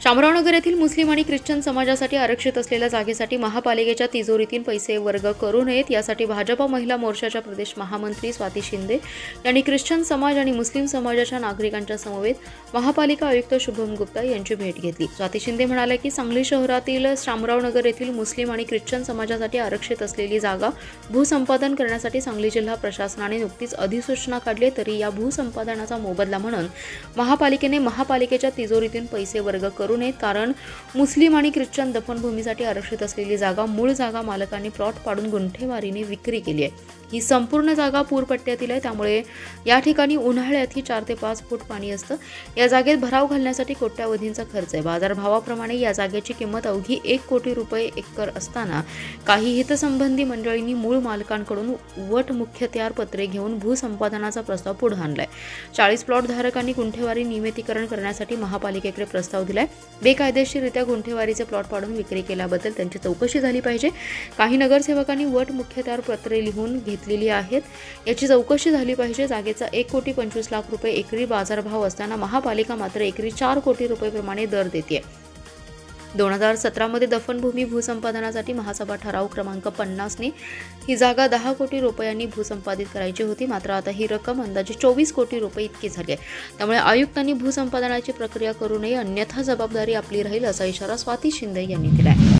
शामरावनगर येथील मुस्लिम आणि ख्रिश्चन समाजासाठी आरक्षित असलेल्या जागेसाठी महापालिकेच्या तिजोरीतील पैसे वर्ग करू नयेत यासाठी भाजपा महिला मोर्चाच्या प्रदेश महामंत्री स्वाती शिंदे यांनी ख्रिश्चन समाज आणि मुस्लिम समाजाच्या नागरिकांच्या समवेत महापालिका आयुक्त शुभम गुप्ता यांची भेट घेतली। स्वाती शिंदे म्हणाले की सांगली शहरातील शामरावनगर येथील मुस्लिम आणि ख्रिश्चन समाजासाठी आरक्षित असलेली जागा भूसंपादन करण्यासाठी सांगली जिल्हा प्रशासनाने नुकतीच अधिसूचना काढली, तरी या भूसंपादनाचा मोबदला म्हणून महापालिकेने महापालिकेच्या तिजोरीतून पैसे वर्ग करू नयेत, कारण मुस्लिम आणि ख्रिश्चन दफनभूमीसाठी आरक्षित असलेली जागा मूळ जागा मालकांनी प्लॉट पाडून गुंठेवारीने विक्री केली आहे। ही संपूर्ण जागा पूरपट्ट्यातील आहे, त्यामुळे या ठिकाणी उन्हाळ्यातही 4 ते 5 फूट पाणी असतं। या जागेत भराव घालण्यासाठी कोट्यावधींचा खर्च आहे। बाजारभावाप्रमाणे या जागेची किंमत अवघी 1 कोटी रुपये एकर असताना काही हितसंबंधी मंडळींनी मूळ मालकांकडून वट मुख्यत्यार पत्रे घेऊन भूसंपादनाचा प्रस्ताव पुढे आणलाय। 40 प्लॉट धारकांनी गुंठेवारी नियमितीकरण करण्यासाठी महापालिकेकडे प्रस्ताव दिलाय। बेकायदेशीररित्या गुंठेवारीचे प्लॉट पाडून विक्री केल्याबद्दल त्यांची चौकशी झाली पाहिजे। काही नगरसेवकांनी वट मुख्यत्यार पत्रे लिहून घेतलेली आहेत, याची चौकशी झाली पाहिजे। जागेचा 1,25,00,000 रुपये एकरी बाजारभाव असताना महापालिका मात्र एकरी 4 कोटी रुपये प्रमाणे दर देते। 2017 मध्ये दफनभूमी भूसंपादनासाठी महासभा ठराव क्रमांक 50 ने ही जागा 10 कोटी रुपयांनी भूसंपादित करायची होती, मात्र आता ही रक्कम अंदाजे 24 कोटी रुपये इतकी झाली आहे। त्यामुळे आयुक्तांनी भूसंपादनाची प्रक्रिया करू नये, अन्यथा जबाबदारी आपली राहील, असा इशारा स्वाती शिंदे यांनी दिला आहे।